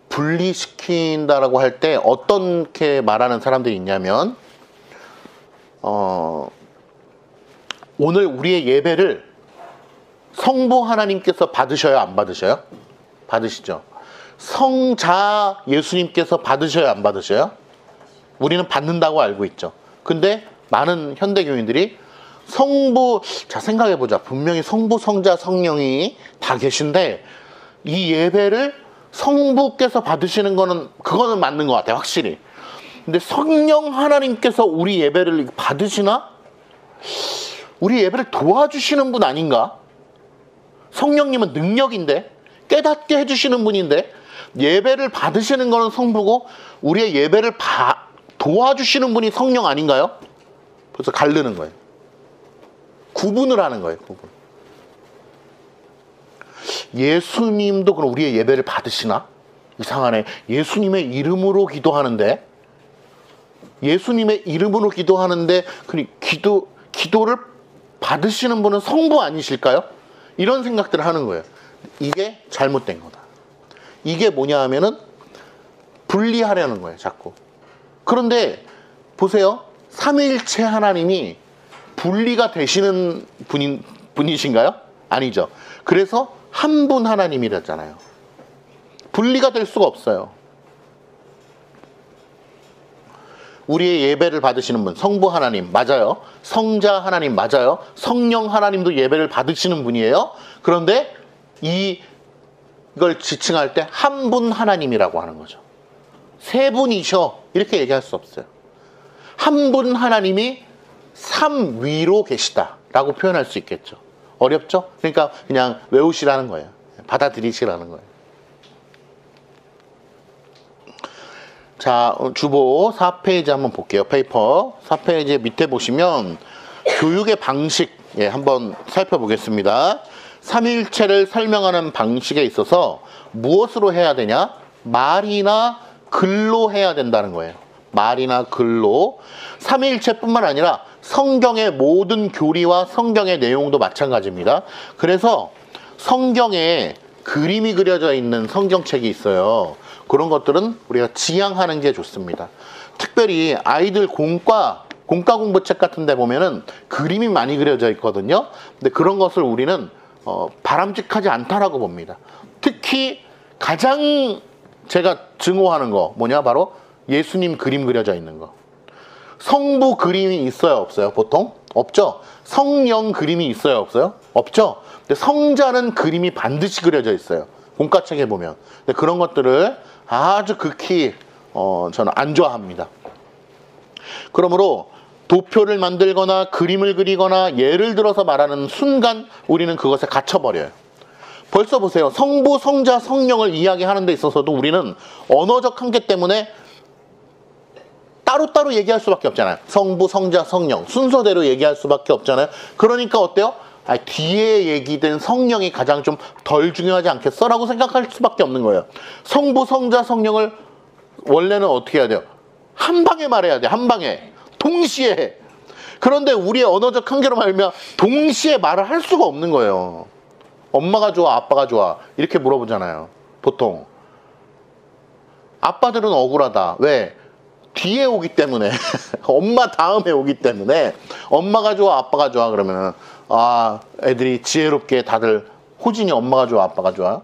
분리시킨다라고 할 때 어떻게 말하는 사람들이 있냐면 오늘 우리의 예배를 성부 하나님께서 받으셔요, 안 받으셔요? 받으시죠. 성자 예수님께서 받으셔요, 안 받으셔요? 우리는 받는다고 알고 있죠. 근데 많은 현대교인들이 성부, 자 생각해보자. 분명히 성부, 성자, 성령이 다 계신데 이 예배를 성부께서 받으시는 거는 그거는 맞는 것 같아요, 확실히. 근데 성령 하나님께서 우리 예배를 받으시나? 우리 예배를 도와주시는 분 아닌가? 성령님은 능력인데, 깨닫게 해주시는 분인데, 예배를 받으시는 거는 성부고 우리의 예배를 도와주시는 분이 성령 아닌가요? 그래서 가르는 거예요. 구분을 하는 거예요. 구분. 예수님도 그럼 우리의 예배를 받으시나? 이상하네. 예수님의 이름으로 기도하는데 기도를 받으시는 분은 성부 아니실까요? 이런 생각들을 하는 거예요. 이게 잘못된 거다. 이게 뭐냐 하면은 분리하려는 거예요, 자꾸. 그런데 보세요. 삼위일체 하나님이 분리가 되시는 분이신가요? 아니죠. 그래서 한 분 하나님이랬잖아요. 분리가 될 수가 없어요. 우리의 예배를 받으시는 분, 성부 하나님 맞아요. 성자 하나님 맞아요. 성령 하나님도 예배를 받으시는 분이에요. 그런데 이걸 지칭할 때 한 분 하나님이라고 하는 거죠. 세 분이셔 이렇게 얘기할 수 없어요. 한 분 하나님이 삼위로 계시다라고 표현할 수 있겠죠. 어렵죠? 그러니까 그냥 외우시라는 거예요. 받아들이시라는 거예요. 자, 주보 4페이지 한번 볼게요. 페이퍼 4페이지 밑에 보시면 교육의 방식 한번 살펴보겠습니다. 삼위일체를 설명하는 방식에 있어서 무엇으로 해야 되냐? 말이나 글로 해야 된다는 거예요. 말이나 글로. 삼위일체뿐만 아니라 성경의 모든 교리와 성경의 내용도 마찬가지입니다. 그래서 성경에 그림이 그려져 있는 성경책이 있어요. 그런 것들은 우리가 지향하는 게 좋습니다. 특별히 아이들 공과 공부책 같은 데 보면은 그림이 많이 그려져 있거든요. 근데 그런 것을 우리는 바람직하지 않다라고 봅니다. 특히 가장 제가 증오하는 거 뭐냐? 바로 예수님 그림 그려져 있는 거. 성부 그림이 있어요, 없어요? 보통? 없죠? 성령 그림이 있어요, 없어요? 없죠? 근데 성자는 그림이 반드시 그려져 있어요. 공과책에 보면. 근데 그런 것들을 아주 극히 저는 안 좋아합니다. 그러므로 도표를 만들거나 그림을 그리거나 예를 들어서 말하는 순간 우리는 그것에 갇혀버려요. 벌써 보세요. 성부, 성자, 성령을 이야기하는 데 있어서도 우리는 언어적 한계 때문에 따로따로 얘기할 수밖에 없잖아요. 성부, 성자, 성령 순서대로 얘기할 수밖에 없잖아요. 그러니까 어때요? 뒤에 얘기된 성령이 가장 좀 덜 중요하지 않겠어? 라고 생각할 수밖에 없는 거예요. 성부, 성자, 성령을 원래는 어떻게 해야 돼요? 한 방에 말해야 돼. 한 방에. 동시에. 그런데 우리의 언어적 한계로 말하면 동시에 말을 할 수가 없는 거예요. 엄마가 좋아, 아빠가 좋아 이렇게 물어보잖아요. 보통. 아빠들은 억울하다. 왜? 뒤에 오기 때문에 엄마 다음에 오기 때문에 엄마가 좋아 아빠가 좋아 그러면은 애들이 지혜롭게 다들 호진이 엄마가 좋아 아빠가 좋아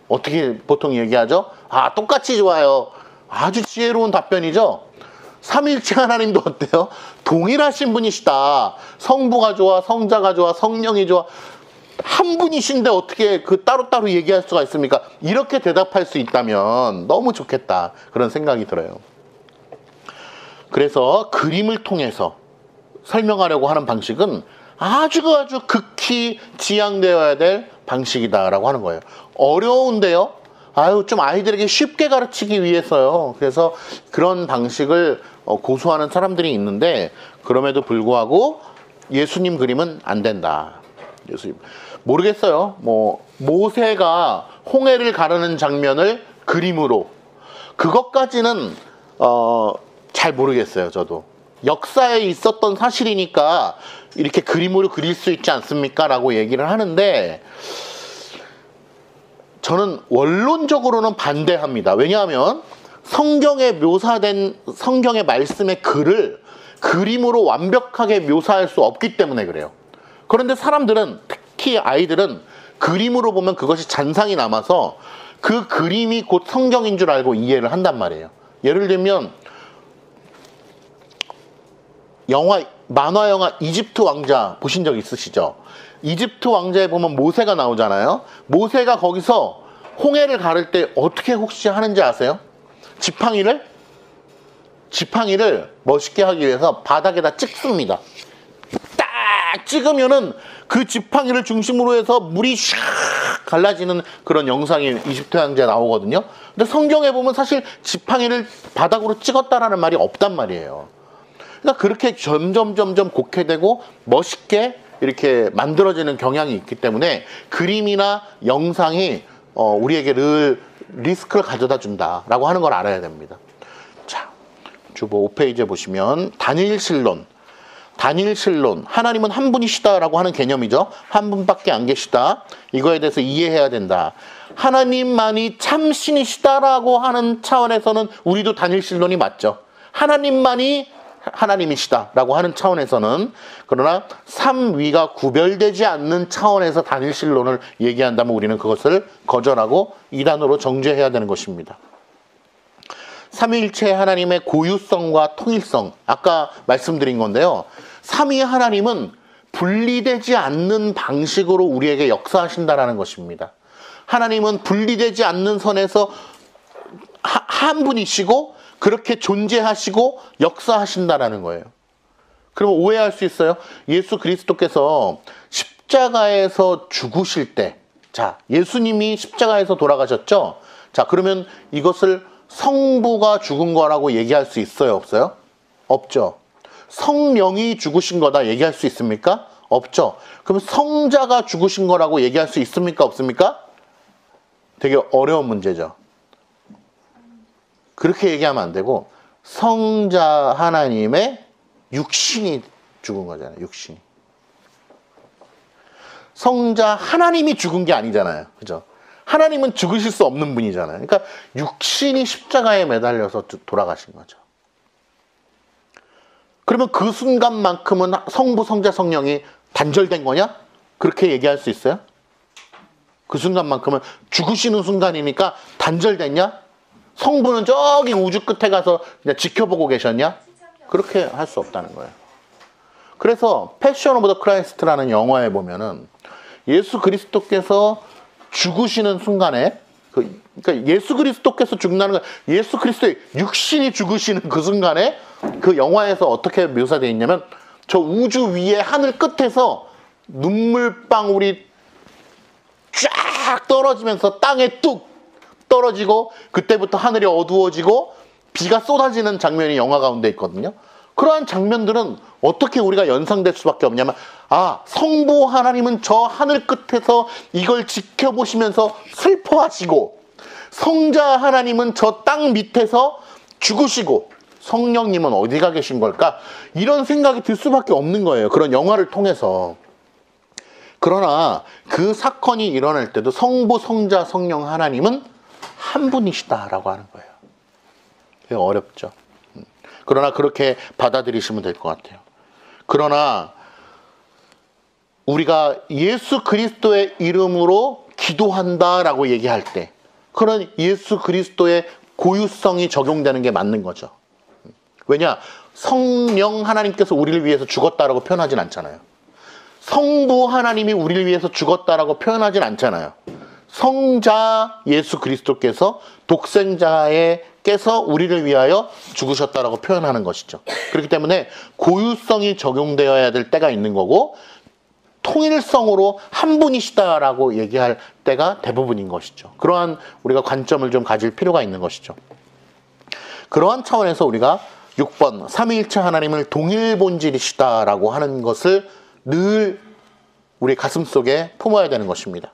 어떻게 보통 얘기하죠? 똑같이 좋아요. 아주 지혜로운 답변이죠. 삼위일체 하나님도 어때요? 동일하신 분이시다. 성부가 좋아 성자가 좋아 성령이 좋아 한 분이신데 어떻게 그 따로따로 얘기할 수가 있습니까? 이렇게 대답할 수 있다면 너무 좋겠다 그런 생각이 들어요. 그래서 그림을 통해서 설명하려고 하는 방식은 아주 극히 지향되어야 될 방식이다라고 하는 거예요. 어려운데요. 좀 아이들에게 쉽게 가르치기 위해서요. 그래서 그런 방식을 고수하는 사람들이 있는데 그럼에도 불구하고 예수님 그림은 안 된다. 예수님 모르겠어요. 모세가 홍해를 가르는 장면을 그림으로 그것까지는 잘 모르겠어요. 저도 역사에 있었던 사실이니까 이렇게 그림으로 그릴 수 있지 않습니까? 라고 얘기를 하는데 저는 원론적으로는 반대합니다. 왜냐하면 성경에 묘사된 성경의 말씀의 글을 그림으로 완벽하게 묘사할 수 없기 때문에 그래요. 그런데 사람들은, 특히 아이들은 그림으로 보면 그것이 잔상이 남아서 그 그림이 곧 성경인 줄 알고 이해를 한단 말이에요. 예를 들면 만화 영화 이집트 왕자 보신 적 있으시죠? 이집트 왕자에 보면 모세가 나오잖아요. 모세가 거기서 홍해를 가를 때 어떻게 혹시 하는지 아세요? 지팡이를 멋있게 하기 위해서 바닥에다 찍습니다. 딱 찍으면은 그 지팡이를 중심으로 해서 물이 샥 갈라지는 그런 영상이 이집트 왕자에 나오거든요. 근데 성경에 보면 사실 지팡이를 바닥으로 찍었다라는 말이 없단 말이에요. 그러니까 그렇게 점점 곡해되고 멋있게 이렇게 만들어지는 경향이 있기 때문에 그림이나 영상이 우리에게 늘 리스크를 가져다 준다라고 하는 걸 알아야 됩니다. 자, 주보 5페이지에 보시면 다니엘신론, 하나님은 한 분이시다라고 하는 개념이죠. 한 분밖에 안 계시다. 이거에 대해서 이해해야 된다. 하나님만이 참신이시다라고 하는 차원에서는 우리도 다니엘신론이 맞죠. 하나님만이 하나님이시다라고 하는 차원에서는. 그러나 삼위가 구별되지 않는 차원에서 다니엘신론을 얘기한다면 우리는 그것을 거절하고 이단으로 정죄해야 되는 것입니다. 삼위일체 하나님의 고유성과 통일성, 아까 말씀드린 건데요. 삼위 하나님은 분리되지 않는 방식으로 우리에게 역사하신다라는 것입니다. 하나님은 분리되지 않는 선에서 한 분이시고 그렇게 존재하시고 역사하신다라는 거예요. 그러면 오해할 수 있어요. 예수 그리스도께서 십자가에서 죽으실 때, 자, 예수님이 십자가에서 돌아가셨죠? 자, 그러면 이것을 성부가 죽은 거라고 얘기할 수 있어요, 없어요? 없죠. 성령이 죽으신 거다 얘기할 수 있습니까? 없죠. 그럼 성자가 죽으신 거라고 얘기할 수 있습니까, 없습니까? 되게 어려운 문제죠. 그렇게 얘기하면 안 되고 성자 하나님의 육신이 죽은 거잖아요. 육신이. 성자 하나님이 죽은 게 아니잖아요. 그죠? 하나님은 죽으실 수 없는 분이잖아요. 그러니까 육신이 십자가에 매달려서 돌아가신 거죠. 그러면 그 순간만큼은 성부, 성자, 성령이 단절된 거냐? 그렇게 얘기할 수 있어요? 그 순간만큼은 죽으시는 순간이니까 단절됐냐? 성부는 저기 우주 끝에 가서 그냥 지켜보고 계셨냐? 그렇게 할 수 없다는 거예요. 그래서 패션 오브 더 크라이스트라는 영화에 보면은 예수 그리스도께서 죽으시는 순간에 그러니까 예수 그리스도께서 죽는다는 건 예수 그리스도의 육신이 죽으시는 그 순간에 그 영화에서 어떻게 묘사되어 있냐면 저 우주 위에 하늘 끝에서 눈물방울이 쫙 떨어지면서 땅에 뚝 떨어지고 그때부터 하늘이 어두워지고 비가 쏟아지는 장면이 영화 가운데 있거든요. 그러한 장면들은 어떻게 우리가 연상될 수밖에 없냐면 성부 하나님은 저 하늘 끝에서 이걸 지켜보시면서 슬퍼하시고 성자 하나님은 저 땅 밑에서 죽으시고 성령님은 어디가 계신 걸까? 이런 생각이 들 수밖에 없는 거예요. 그런 영화를 통해서. 그러나 그 사건이 일어날 때도 성부, 성자, 성령 하나님은 한 분이시다라고 하는 거예요. 되게 어렵죠. 그러나 그렇게 받아들이시면 될 것 같아요. 그러나 우리가 예수 그리스도의 이름으로 기도한다라고 얘기할 때 그런 예수 그리스도의 고유성이 적용되는 게 맞는 거죠. 왜냐? 성령 하나님께서 우리를 위해서 죽었다라고 표현하진 않잖아요. 성부 하나님이 우리를 위해서 죽었다라고 표현하진 않잖아요. 성자 예수 그리스도께서 독생자께서 우리를 위하여 죽으셨다라고 표현하는 것이죠. 그렇기 때문에 고유성이 적용되어야 될 때가 있는 거고 통일성으로 한 분이시다라고 얘기할 때가 대부분인 것이죠. 그러한 우리가 관점을 좀 가질 필요가 있는 것이죠. 그러한 차원에서 우리가 6번 삼위일체 하나님을 동일본질이시다라고 하는 것을 늘 우리 가슴속에 품어야 되는 것입니다.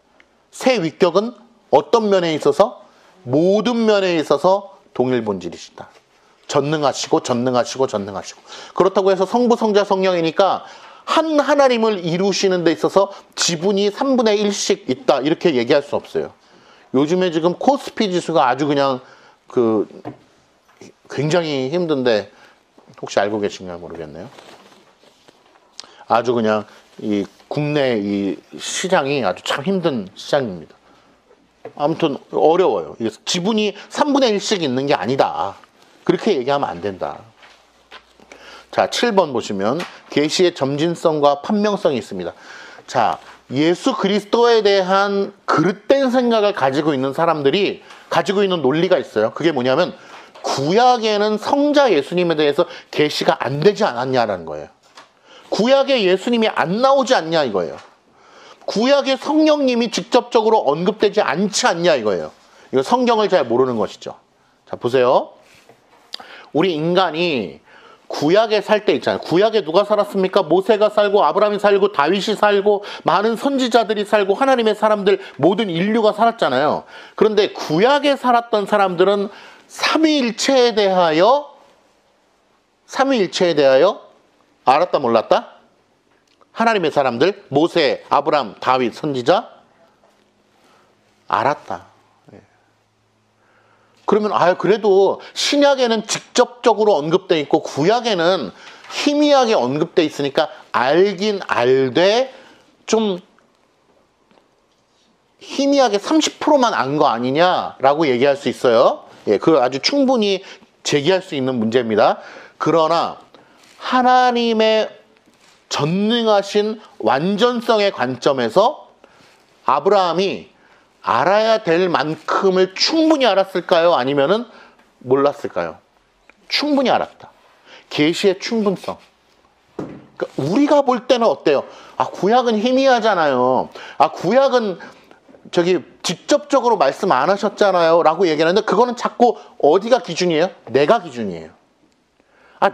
새 위격은 어떤 면에 있어서? 모든 면에 있어서 동일본질이시다. 전능하시고 그렇다고 해서 성부, 성자, 성령이니까 한 하나님을 이루시는 데 있어서 지분이 3분의 1씩 있다 이렇게 얘기할 수 없어요. 요즘에 지금 코스피 지수가 아주 그냥 굉장히 힘든데 혹시 알고 계신가 모르겠네요. 아주 그냥 이 국내 이 시장이 아주 참 힘든 시장입니다. 아무튼 어려워요. 이게 지분이 3분의 1씩 있는 게 아니다. 그렇게 얘기하면 안 된다. 자, 7번 보시면 계시의 점진성과 판명성이 있습니다. 자, 예수 그리스도에 대한 그릇된 생각을 가지고 있는 사람들이 가지고 있는 논리가 있어요. 그게 뭐냐면 구약에는 성자 예수님에 대해서 계시가 안 되지 않았냐라는 거예요. 구약에 예수님이 안 나오지 않냐 이거예요. 구약에 성령님이 직접적으로 언급되지 않지 않냐 이거예요. 이거 성경을 잘 모르는 것이죠. 자, 보세요. 우리 인간이 구약에 살 때 있잖아요. 구약에 누가 살았습니까? 모세가 살고 아브라함이 살고 다윗이 살고 많은 선지자들이 살고 하나님의 사람들 모든 인류가 살았잖아요. 그런데 구약에 살았던 사람들은 삼위일체에 대하여 알았다 몰랐다? 하나님의 사람들 모세, 아브라함, 다윗, 선지자 알았다. 그러면 그래도 신약에는 직접적으로 언급돼 있고 구약에는 희미하게 언급돼 있으니까 알긴 알되 좀 희미하게 30%만 안 거 아니냐라고 얘기할 수 있어요. 예, 그 아주 충분히 제기할 수 있는 문제입니다. 그러나 하나님의 전능하신 완전성의 관점에서 아브라함이 알아야 될 만큼을 충분히 알았을까요? 아니면은 몰랐을까요? 충분히 알았다. 계시의 충분성. 그러니까 우리가 볼 때는 어때요? 구약은 희미하잖아요. 구약은 직접적으로 말씀 안 하셨잖아요. 라고 얘기하는데 그거는 자꾸 어디가 기준이에요? 내가 기준이에요.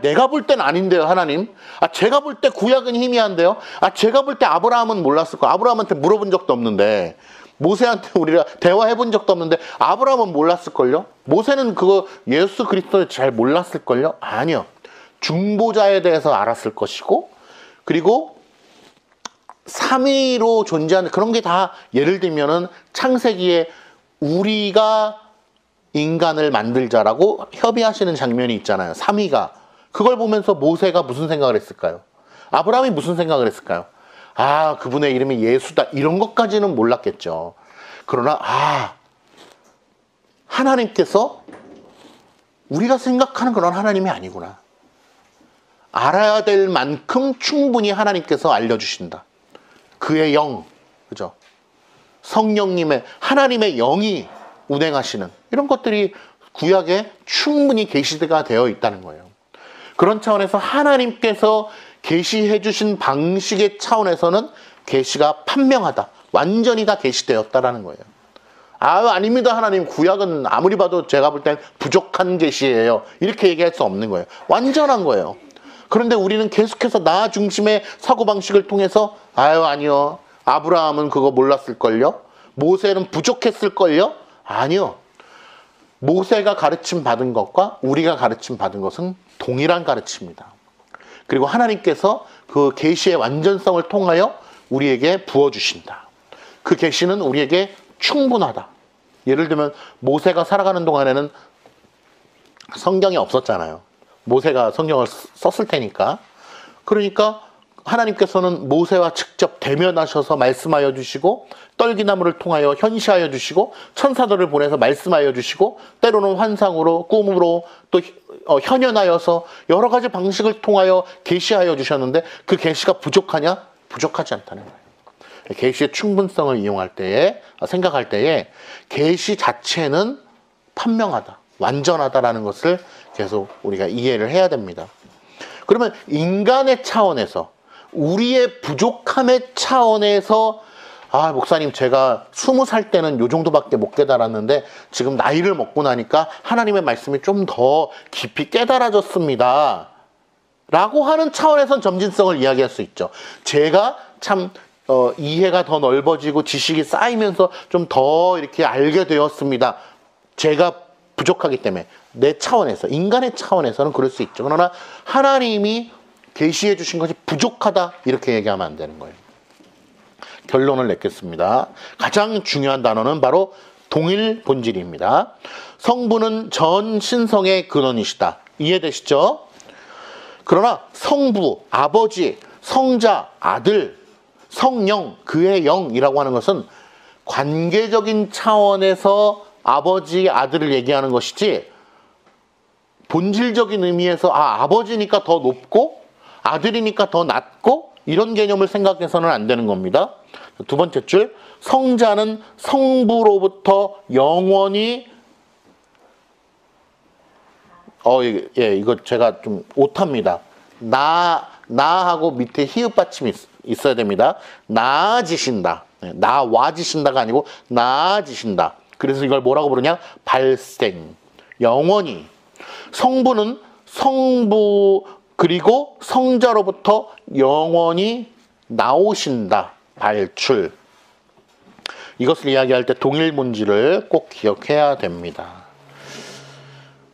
내가 볼 땐 아닌데요, 하나님. 제가 볼 때 구약은 희미한데요. 제가 볼 때 아브라함은 몰랐을 거예요. 아브라함한테 물어본 적도 없는데. 모세한테 우리가 대화해 본 적도 없는데 아브라함은 몰랐을걸요? 모세는 그거 예수 그리스도를 잘 몰랐을걸요? 아니요. 중보자에 대해서 알았을 것이고 그리고 삼위로 존재하는 그런 게 다 예를 들면은 창세기에 우리가 인간을 만들자라고 협의하시는 장면이 있잖아요. 삼위가. 그걸 보면서 모세가 무슨 생각을 했을까요? 아브라함이 무슨 생각을 했을까요? 그분의 이름이 예수다. 이런 것까지는 몰랐겠죠. 그러나 하나님께서 우리가 생각하는 그런 하나님이 아니구나. 알아야 될 만큼 충분히 하나님께서 알려주신다. 그의 영, 그죠? 성령님의 하나님의 영이 운행하시는 이런 것들이 구약에 충분히 계시가 되어 있다는 거예요. 그런 차원에서 하나님께서 계시해 주신 방식의 차원에서는 계시가 판명하다. 완전히 다 계시되었다라는 거예요. 아닙니다 하나님. 구약은 아무리 봐도 제가 볼 땐 부족한 계시예요. 이렇게 얘기할 수 없는 거예요. 완전한 거예요. 그런데 우리는 계속해서 나 중심의 사고방식을 통해서 아니요. 아브라함은 그거 몰랐을걸요? 모세는 부족했을걸요? 아니요. 모세가 가르침 받은 것과 우리가 가르침 받은 것은 동일한 가르침입니다. 그리고 하나님께서 그 계시의 완전성을 통하여 우리에게 부어주신다. 그 계시는 우리에게 충분하다. 예를 들면 모세가 살아가는 동안에는 성경이 없었잖아요. 모세가 성경을 썼을 테니까. 그러니까 하나님께서는 모세와 직접 대면하셔서 말씀하여 주시고 떨기나무를 통하여 현시하여 주시고 천사들을 보내서 말씀하여 주시고 때로는 환상으로 꿈으로 또 현현하여서 여러 가지 방식을 통하여 계시하여 주셨는데 그 계시가 부족하냐? 부족하지 않다는 거예요. 계시의 충분성을 이용할 때에 생각할 때에 계시 자체는 판명하다. 완전하다라는 것을 계속 우리가 이해를 해야 됩니다. 그러면 인간의 차원에서 우리의 부족함의 차원에서 목사님 제가 20살 때는 요 정도밖에 못 깨달았는데 지금 나이를 먹고 나니까 하나님의 말씀이 좀 더 깊이 깨달아졌습니다. 라고 하는 차원에선 점진성을 이야기할 수 있죠. 제가 참 이해가 더 넓어지고 지식이 쌓이면서 좀 더 이렇게 알게 되었습니다. 제가 부족하기 때문에 내 차원에서 인간의 차원에서는 그럴 수 있죠. 그러나 하나님이 계시해 주신 것이 부족하다 이렇게 얘기하면 안 되는 거예요. 결론을 맺겠습니다. 가장 중요한 단어는 바로 동일 본질입니다. 성부는 전 신성의 근원이시다. 이해되시죠? 그러나 성부, 아버지, 성자, 아들, 성령, 그의 영이라고 하는 것은 관계적인 차원에서 아버지, 아들을 얘기하는 것이지 본질적인 의미에서 아버지니까 더 높고 아들이니까 더 낮고 이런 개념을 생각해서는 안 되는 겁니다. 두 번째 줄, 성자는 성부로부터 영원히 이거 제가 좀 오타입니다. 나하고 밑에 히읗 받침이 있어야 됩니다. 나아지신다. 나와지신다가 아니고 나아지신다. 그래서 이걸 뭐라고 부르냐? 발생. 영원히. 성부는 성부 그리고 성자로부터 영원히 나오신다. 발출. 이것을 이야기할 때 동일 본질을 꼭 기억해야 됩니다.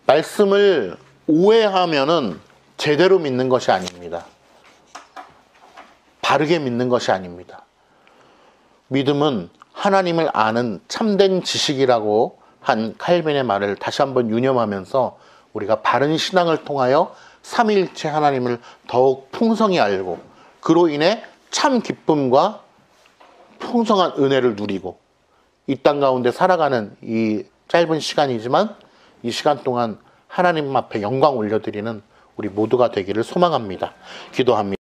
말씀을 오해하면은 제대로 믿는 것이 아닙니다. 바르게 믿는 것이 아닙니다. 믿음은 하나님을 아는 참된 지식이라고 한 칼빈의 말을 다시 한번 유념하면서 우리가 바른 신앙을 통하여 삼위일체 하나님을 더욱 풍성히 알고 그로 인해 참 기쁨과 풍성한 은혜를 누리고 이 땅 가운데 살아가는 이 짧은 시간이지만 이 시간 동안 하나님 앞에 영광 올려드리는 우리 모두가 되기를 소망합니다. 기도합니다.